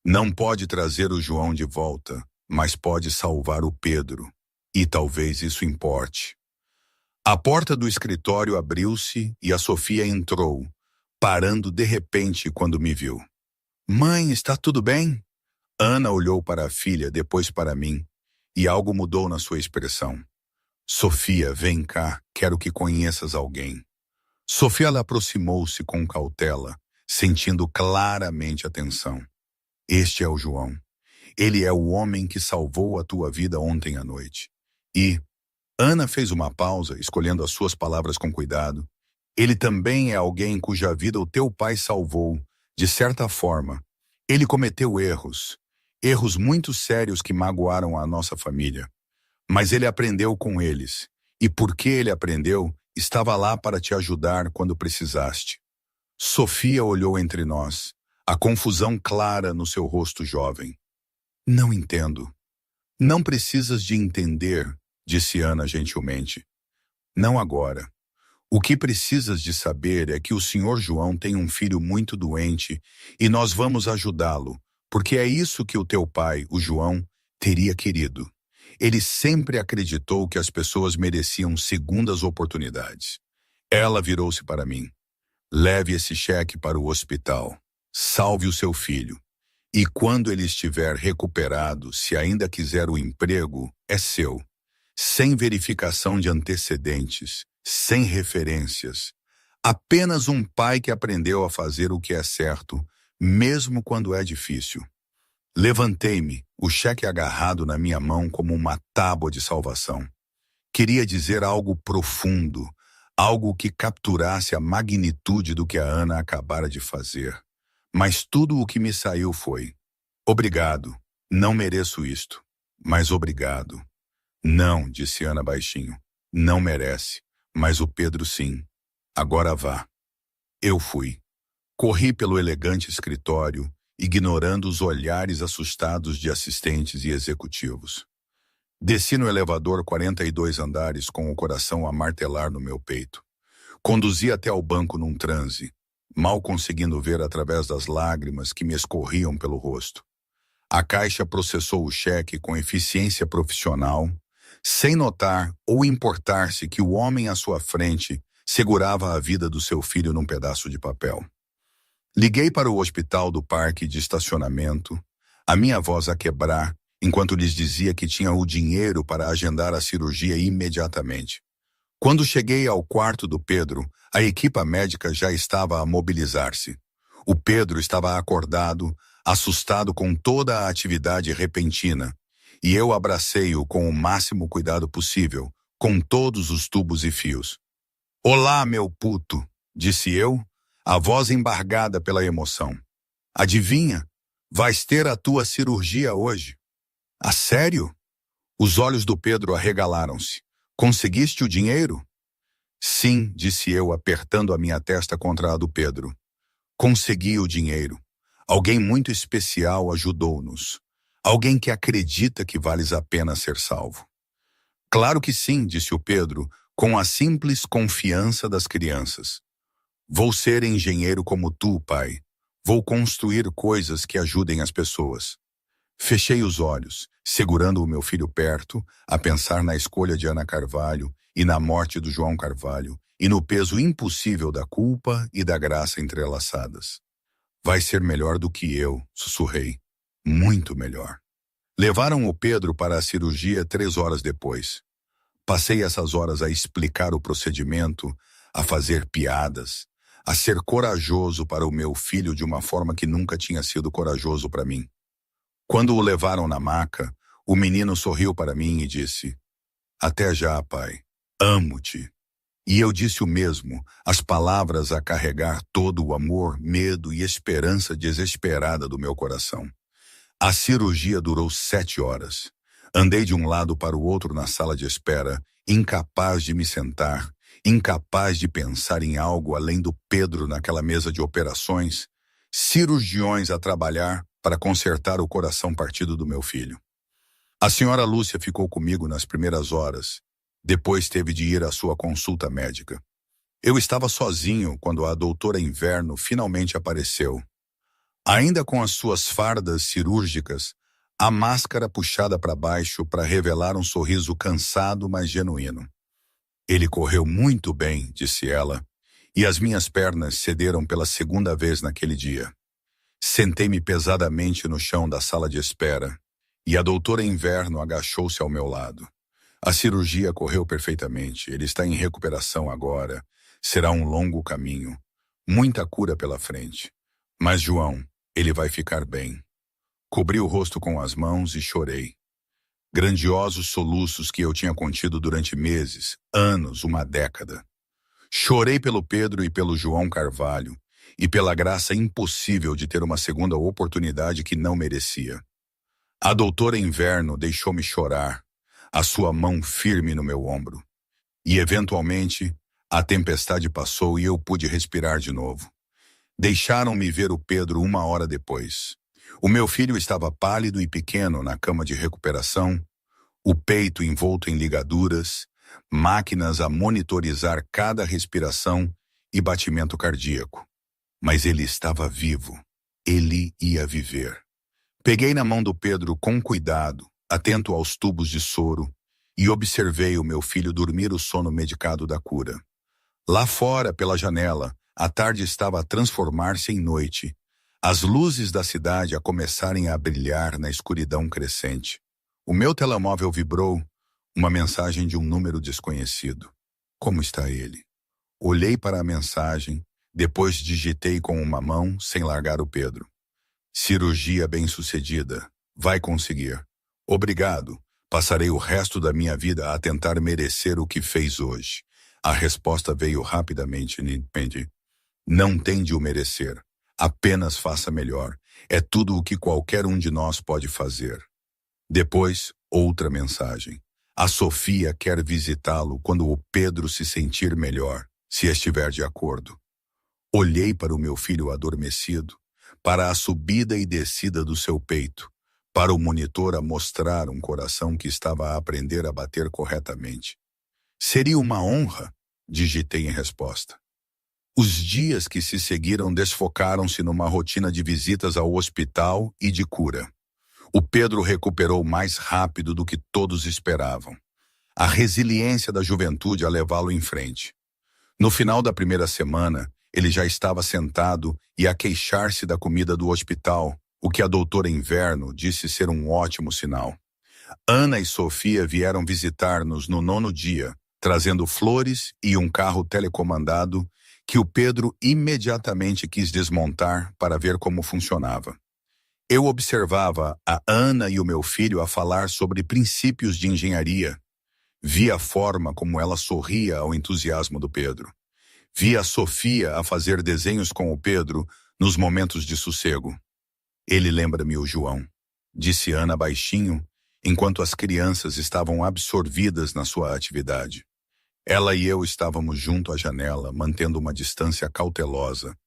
Não pode trazer o João de volta, mas pode salvar o Pedro, e talvez isso importe. A porta do escritório abriu-se e a Sofia entrou, parando de repente quando me viu. Mãe, está tudo bem? Ana olhou para a filha, depois para mim, e algo mudou na sua expressão. Sofia, vem cá, quero que conheças alguém. Sofia aproximou-se com cautela, sentindo claramente a tensão. Este é o João. Ele é o homem que salvou a tua vida ontem à noite. E Ana fez uma pausa, escolhendo as suas palavras com cuidado. Ele também é alguém cuja vida o teu pai salvou, de certa forma. Ele cometeu erros muito sérios que magoaram a nossa família. Mas ele aprendeu com eles. E porque ele aprendeu, estava lá para te ajudar quando precisaste. Sofia olhou entre nós, a confusão clara no seu rosto jovem. Não entendo. Não precisas de entender, disse Ana gentilmente. Não agora. O que precisas de saber é que o Sr. João tem um filho muito doente e nós vamos ajudá-lo, porque é isso que o teu pai, o João, teria querido. Ele sempre acreditou que as pessoas mereciam segundas oportunidades. Ela virou-se para mim. Leve esse cheque para o hospital. Salve o seu filho. E quando ele estiver recuperado, se ainda quiser o emprego, é seu. Sem verificação de antecedentes, sem referências. Apenas um pai que aprendeu a fazer o que é certo, mesmo quando é difícil. Levantei-me, o cheque agarrado na minha mão como uma tábua de salvação. Queria dizer algo profundo, algo que capturasse a magnitude do que a Ana acabara de fazer. Mas tudo o que me saiu foi: obrigado, não mereço isto, mas obrigado. Não, disse Ana baixinho, não merece, mas o Pedro sim. Agora vá. Eu fui. Corri pelo elegante escritório, ignorando os olhares assustados de assistentes e executivos. Desci no elevador 42 andares com o coração a martelar no meu peito. Conduzi até ao banco num transe, mal conseguindo ver através das lágrimas que me escorriam pelo rosto. A caixa processou o cheque com eficiência profissional, sem notar ou importar-se que o homem à sua frente segurava a vida do seu filho num pedaço de papel. Liguei para o hospital do parque de estacionamento, a minha voz a quebrar, enquanto lhes dizia que tinha o dinheiro para agendar a cirurgia imediatamente. Quando cheguei ao quarto do Pedro, a equipa médica já estava a mobilizar-se. O Pedro estava acordado, assustado com toda a atividade repentina, e eu abracei-o com o máximo cuidado possível, com todos os tubos e fios. Olá, meu puto, disse eu, a voz embargada pela emoção. Adivinha? Vais ter a tua cirurgia hoje. A sério? Os olhos do Pedro arregalaram-se. Conseguiste o dinheiro? Sim, disse eu, apertando a minha testa contra a do Pedro. Consegui o dinheiro. Alguém muito especial ajudou-nos. Alguém que acredita que vales a pena ser salvo. Claro que sim, disse o Pedro, com a simples confiança das crianças. Vou ser engenheiro como tu, pai. Vou construir coisas que ajudem as pessoas. Fechei os olhos, segurando o meu filho perto, a pensar na escolha de Ana Carvalho e na morte do João Carvalho e no peso impossível da culpa e da graça entrelaçadas. Vai ser melhor do que eu, sussurrei. Muito melhor. Levaram o Pedro para a cirurgia 3 horas depois. Passei essas horas a explicar o procedimento, a fazer piadas, a ser corajoso para o meu filho de uma forma que nunca tinha sido corajoso para mim. Quando o levaram na maca, o menino sorriu para mim e disse: Até já, pai. Amo-te. E eu disse o mesmo, as palavras a carregar todo o amor, medo e esperança desesperada do meu coração. A cirurgia durou 7 horas. Andei de um lado para o outro na sala de espera, incapaz de me sentar, incapaz de pensar em algo além do Pedro naquela mesa de operações, cirurgiões a trabalhar para consertar o coração partido do meu filho. A senhora Lúcia ficou comigo nas primeiras horas. Depois teve de ir à sua consulta médica. Eu estava sozinho quando a doutora Inverno finalmente apareceu. Ainda com as suas fardas cirúrgicas, a máscara puxada para baixo para revelar um sorriso cansado, mas genuíno. Ele correu muito bem, disse ela, e as minhas pernas cederam pela segunda vez naquele dia. Sentei-me pesadamente no chão da sala de espera, e a doutora Inverno agachou-se ao meu lado. A cirurgia correu perfeitamente, ele está em recuperação agora. Será um longo caminho, muita cura pela frente. Mas, João, ele vai ficar bem. Cobri o rosto com as mãos e chorei. Grandiosos soluços que eu tinha contido durante meses, anos, uma década. Chorei pelo Pedro e pelo João Carvalho, e pela graça impossível de ter uma segunda oportunidade que não merecia. A doutora Inverno deixou-me chorar, a sua mão firme no meu ombro. E, eventualmente, a tempestade passou e eu pude respirar de novo. Deixaram-me ver o Pedro 1 hora depois. O meu filho estava pálido e pequeno na cama de recuperação, o peito envolto em ligaduras, máquinas a monitorizar cada respiração e batimento cardíaco. Mas ele estava vivo. Ele ia viver. Peguei na mão do Pedro com cuidado, atento aos tubos de soro, e observei o meu filho dormir o sono medicado da cura. Lá fora, pela janela, a tarde estava a transformar-se em noite, as luzes da cidade a começarem a brilhar na escuridão crescente. O meu telemóvel vibrou, uma mensagem de um número desconhecido. Como está ele? Olhei para a mensagem, depois digitei com uma mão, sem largar o Pedro. Cirurgia bem-sucedida. Vai conseguir. Obrigado. Passarei o resto da minha vida a tentar merecer o que fez hoje. A resposta veio rapidamente, Nintendo. Não tem de o merecer. Apenas faça melhor. É tudo o que qualquer um de nós pode fazer. Depois, outra mensagem. A Sofia quer visitá-lo quando o Pedro se sentir melhor, se estiver de acordo. Olhei para o meu filho adormecido, para a subida e descida do seu peito, para o monitor a mostrar um coração que estava a aprender a bater corretamente. Seria uma honra, digitei em resposta. Os dias que se seguiram desfocaram-se numa rotina de visitas ao hospital e de cura. O Pedro recuperou mais rápido do que todos esperavam. A resiliência da juventude a levá-lo em frente. No final da primeira semana, ele já estava sentado e a queixar-se da comida do hospital, o que a doutora Inverno disse ser um ótimo sinal. Ana e Sofia vieram visitar-nos no 9º dia, trazendo flores e um carro telecomandado que o Pedro imediatamente quis desmontar para ver como funcionava. Eu observava a Ana e o meu filho a falar sobre princípios de engenharia. Vi a forma como ela sorria ao entusiasmo do Pedro. Vi a Sofia a fazer desenhos com o Pedro nos momentos de sossego. Ele lembra-me o João, disse Ana baixinho, enquanto as crianças estavam absorvidas na sua atividade. Ela e eu estávamos junto à janela, mantendo uma distância cautelosa,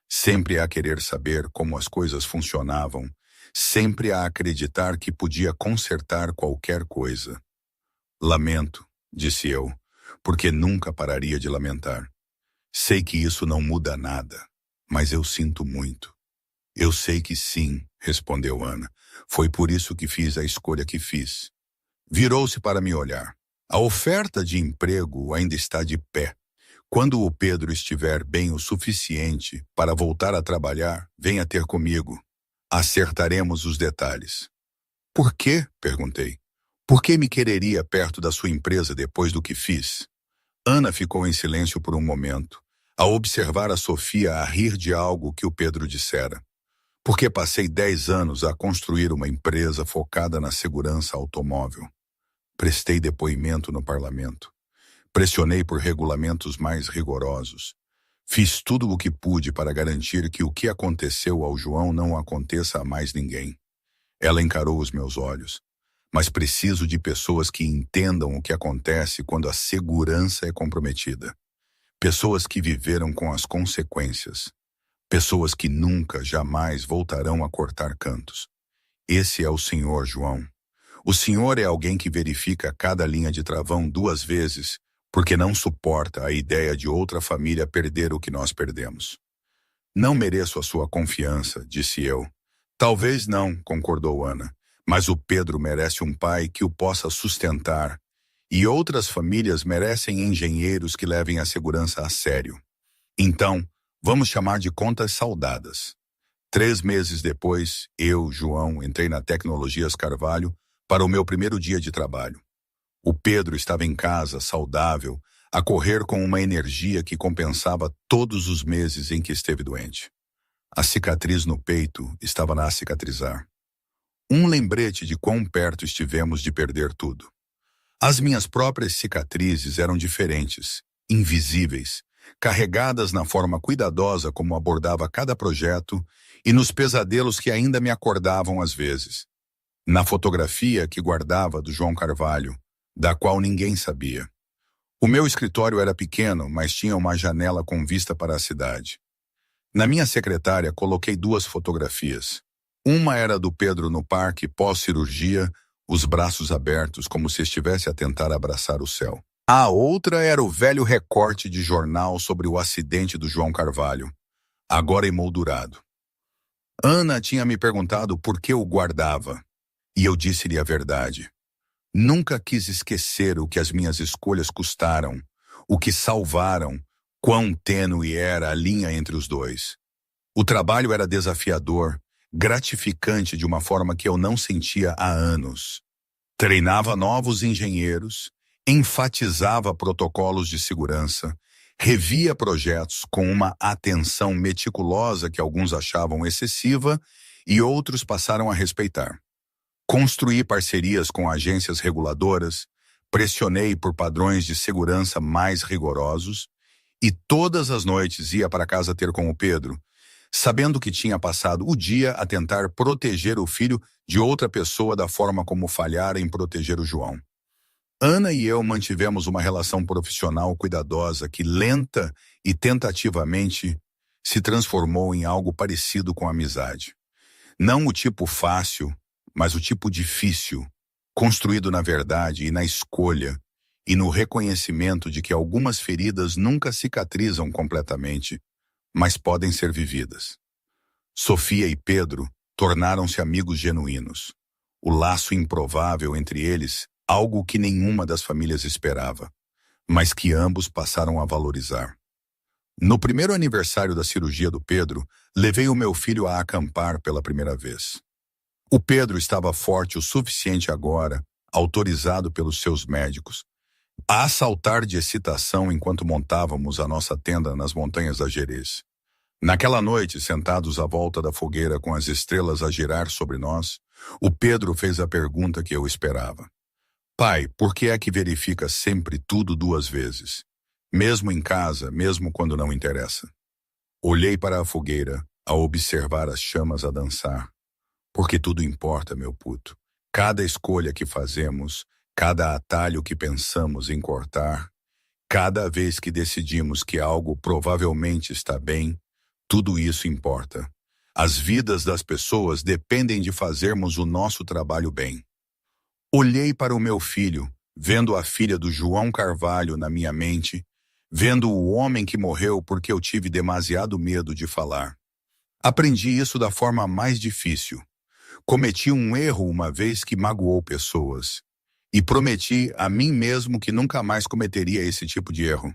sempre a querer saber como as coisas funcionavam, sempre a acreditar que podia consertar qualquer coisa. Lamento, disse eu, porque nunca pararia de lamentar. Sei que isso não muda nada, mas eu sinto muito. Eu sei que sim, respondeu Ana. Foi por isso que fiz a escolha que fiz. Virou-se para me olhar. A oferta de emprego ainda está de pé. Quando o Pedro estiver bem o suficiente para voltar a trabalhar, venha ter comigo. Acertaremos os detalhes. Por quê? Perguntei. Por que me quereria perto da sua empresa depois do que fiz? Ana ficou em silêncio por um momento, a observar a Sofia a rir de algo que o Pedro dissera. Porque passei 10 anos a construir uma empresa focada na segurança automóvel. Prestei depoimento no parlamento. Pressionei por regulamentos mais rigorosos. Fiz tudo o que pude para garantir que o que aconteceu ao João não aconteça a mais ninguém. Ela encarou os meus olhos. Mas preciso de pessoas que entendam o que acontece quando a segurança é comprometida. Pessoas que viveram com as consequências. Pessoas que nunca, jamais voltarão a cortar cantos. Esse é o senhor, João. O senhor é alguém que verifica cada linha de travão 2 vezes, porque não suporta a ideia de outra família perder o que nós perdemos. Não mereço a sua confiança, disse eu. Talvez não, concordou Ana, mas o Pedro merece um pai que o possa sustentar, e outras famílias merecem engenheiros que levem a segurança a sério. Então, vamos chamar de contas saldadas. 3 meses depois, eu, João, entrei na Tecnologias Carvalho para o meu primeiro dia de trabalho. O Pedro estava em casa, saudável, a correr com uma energia que compensava todos os meses em que esteve doente. A cicatriz no peito estava a cicatrizar. Um lembrete de quão perto estivemos de perder tudo. As minhas próprias cicatrizes eram diferentes, invisíveis, carregadas na forma cuidadosa como abordava cada projeto e nos pesadelos que ainda me acordavam às vezes. Na fotografia que guardava do João Carvalho, da qual ninguém sabia. O meu escritório era pequeno, mas tinha uma janela com vista para a cidade. Na minha secretária coloquei 2 fotografias. Uma era do Pedro no parque pós-cirurgia, os braços abertos como se estivesse a tentar abraçar o céu. A outra era o velho recorte de jornal sobre o acidente do João Carvalho, agora emoldurado. Ana tinha me perguntado por que o guardava. E eu disse-lhe a verdade. Nunca quis esquecer o que as minhas escolhas custaram, o que salvaram, quão tênue era a linha entre os dois. O trabalho era desafiador, gratificante de uma forma que eu não sentia há anos. Treinava novos engenheiros, enfatizava protocolos de segurança, revia projetos com uma atenção meticulosa que alguns achavam excessiva e outros passaram a respeitar. Construí parcerias com agências reguladoras, pressionei por padrões de segurança mais rigorosos e todas as noites ia para casa ter com o Pedro, sabendo que tinha passado o dia a tentar proteger o filho de outra pessoa da forma como falhara em proteger o João. Ana e eu mantivemos uma relação profissional cuidadosa que, lenta e tentativamente, se transformou em algo parecido com amizade. Não o tipo fácil, mas o tipo difícil, construído na verdade e na escolha, e no reconhecimento de que algumas feridas nunca cicatrizam completamente, mas podem ser vividas. Sofia e Pedro tornaram-se amigos genuínos. O laço improvável entre eles, algo que nenhuma das famílias esperava, mas que ambos passaram a valorizar. No primeiro aniversário da cirurgia do Pedro, levei o meu filho a acampar pela primeira vez. O Pedro estava forte o suficiente agora, autorizado pelos seus médicos, a saltar de excitação enquanto montávamos a nossa tenda nas montanhas da Gerês. Naquela noite, sentados à volta da fogueira com as estrelas a girar sobre nós, o Pedro fez a pergunta que eu esperava. Pai, por que é que verifica sempre tudo 2 vezes? Mesmo em casa, mesmo quando não interessa. Olhei para a fogueira, a observar as chamas a dançar. Porque tudo importa, meu puto. Cada escolha que fazemos, cada atalho que pensamos em cortar, cada vez que decidimos que algo provavelmente está bem, tudo isso importa. As vidas das pessoas dependem de fazermos o nosso trabalho bem. Olhei para o meu filho, vendo a filha do João Carvalho na minha mente, vendo o homem que morreu porque eu tive demasiado medo de falar. Aprendi isso da forma mais difícil. Cometi um erro uma vez que magoou pessoas. E prometi a mim mesmo que nunca mais cometeria esse tipo de erro.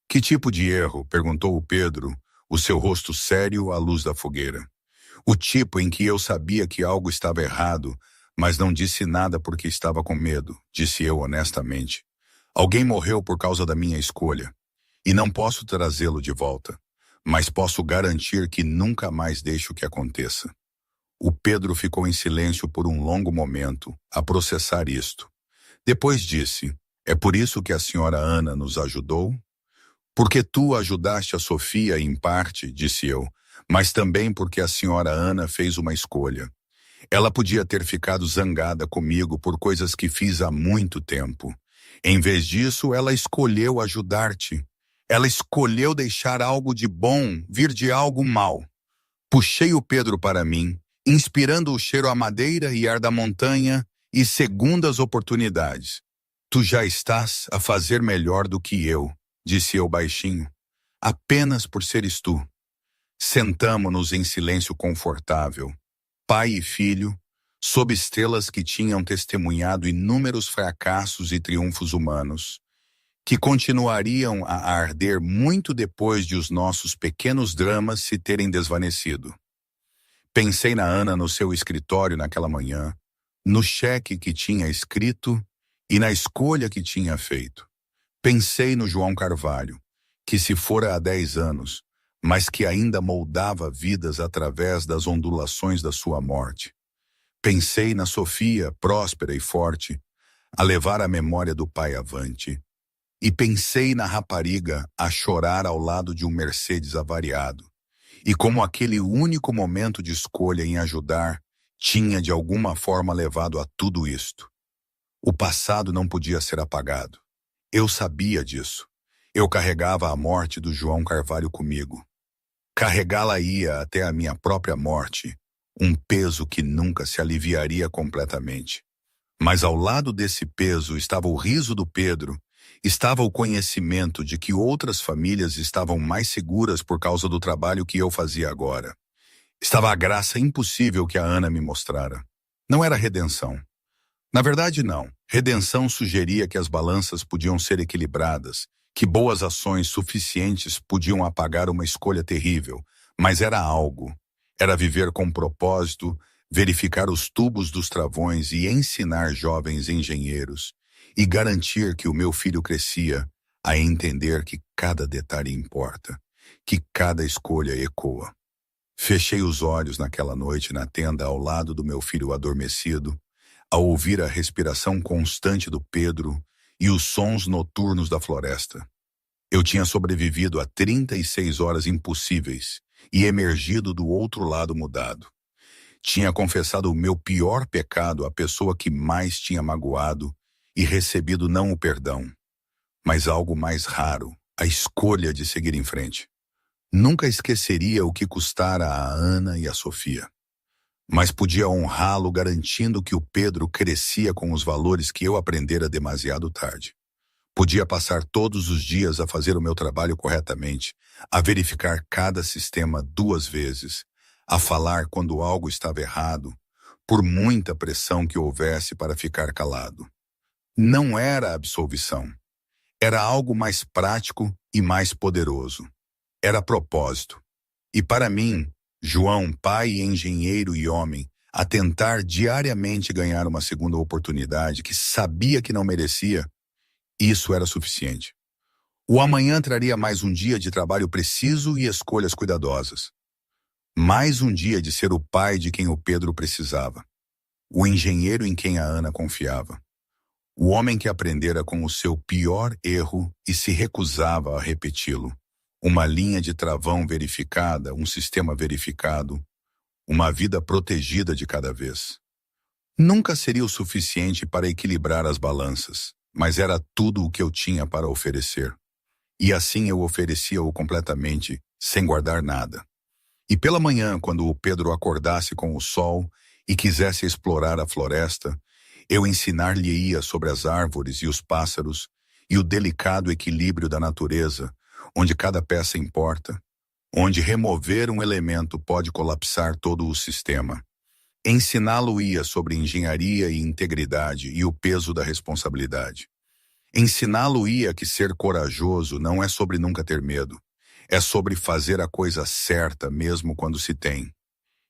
Que tipo de erro? Perguntou o Pedro, o seu rosto sério à luz da fogueira. O tipo em que eu sabia que algo estava errado, mas não disse nada porque estava com medo, disse eu honestamente. Alguém morreu por causa da minha escolha. E não posso trazê-lo de volta, mas posso garantir que nunca mais deixo que aconteça. O Pedro ficou em silêncio por um longo momento, a processar isto. Depois disse, é por isso que a senhora Ana nos ajudou? Porque tu ajudaste a Sofia em parte, disse eu, mas também porque a senhora Ana fez uma escolha. Ela podia ter ficado zangada comigo por coisas que fiz há muito tempo. Em vez disso, ela escolheu ajudar-te. Ela escolheu deixar algo de bom vir de algo mal. Puxei o Pedro para mim, inspirando o cheiro à madeira e ar da montanha e segundas oportunidades. Tu já estás a fazer melhor do que eu, disse eu baixinho, apenas por seres tu. Sentamo-nos em silêncio confortável, pai e filho, sob estrelas que tinham testemunhado inúmeros fracassos e triunfos humanos, que continuariam a arder muito depois de os nossos pequenos dramas se terem desvanecido. Pensei na Ana no seu escritório naquela manhã, no cheque que tinha escrito e na escolha que tinha feito. Pensei no João Carvalho, que se fora há 10 anos, mas que ainda moldava vidas através das ondulações da sua morte. Pensei na Sofia, próspera e forte, a levar a memória do pai avante. E pensei na rapariga a chorar ao lado de um Mercedes avariado. E como aquele único momento de escolha em ajudar tinha de alguma forma levado a tudo isto. O passado não podia ser apagado. Eu sabia disso. Eu carregava a morte do João Carvalho comigo. Carregá-la-ia até a minha própria morte, um peso que nunca se aliviaria completamente. Mas ao lado desse peso estava o riso do Pedro, estava o conhecimento de que outras famílias estavam mais seguras por causa do trabalho que eu fazia agora. Estava a graça impossível que a Ana me mostrara. Não era redenção. Na verdade, não. Redenção sugeria que as balanças podiam ser equilibradas, que boas ações suficientes podiam apagar uma escolha terrível, mas era algo. Era viver com propósito, verificar os tubos dos travões e ensinar jovens engenheiros, e garantir que o meu filho crescia a entender que cada detalhe importa, que cada escolha ecoa. Fechei os olhos naquela noite na tenda ao lado do meu filho adormecido, ao ouvir a respiração constante do Pedro e os sons noturnos da floresta. Eu tinha sobrevivido a 36 horas impossíveis e emergido do outro lado mudado. Tinha confessado o meu pior pecado à pessoa que mais tinha magoado e recebido não o perdão, mas algo mais raro, a escolha de seguir em frente. Nunca esqueceria o que custara a Ana e a Sofia, mas podia honrá-lo garantindo que o Pedro crescia com os valores que eu aprendera demasiado tarde. Podia passar todos os dias a fazer o meu trabalho corretamente, a verificar cada sistema 2 vezes, a falar quando algo estava errado, por muita pressão que houvesse para ficar calado. Não era absolvição. Era algo mais prático e mais poderoso. Era propósito. E para mim, João, pai, engenheiro e homem, a tentar diariamente ganhar uma segunda oportunidade que sabia que não merecia, isso era suficiente. O amanhã traria mais um dia de trabalho preciso e escolhas cuidadosas. Mais um dia de ser o pai de quem o Pedro precisava. O engenheiro em quem a Ana confiava. O homem que aprendera com o seu pior erro e se recusava a repeti-lo. Uma linha de travão verificada, um sistema verificado, uma vida protegida de cada vez. Nunca seria o suficiente para equilibrar as balanças, mas era tudo o que eu tinha para oferecer. E assim eu oferecia-o completamente, sem guardar nada. E pela manhã, quando o Pedro acordasse com o sol e quisesse explorar a floresta, eu ensinar-lhe-ia sobre as árvores e os pássaros e o delicado equilíbrio da natureza, onde cada peça importa, onde remover um elemento pode colapsar todo o sistema. Ensiná-lo-ia sobre engenharia e integridade e o peso da responsabilidade. Ensiná-lo-ia que ser corajoso não é sobre nunca ter medo, é sobre fazer a coisa certa mesmo quando se tem.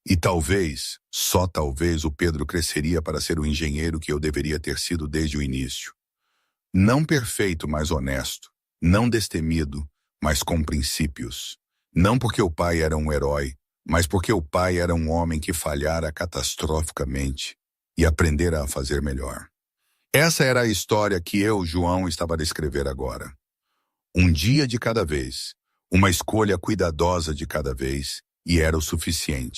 E talvez, só talvez, o Pedro cresceria para ser o engenheiro que eu deveria ter sido desde o início. Não perfeito, mas honesto. Não destemido, mas com princípios. Não porque o pai era um herói, mas porque o pai era um homem que falhara catastroficamente e aprendera a fazer melhor. Essa era a história que eu, João, estava a descrever agora. Um dia de cada vez, uma escolha cuidadosa de cada vez, e era o suficiente.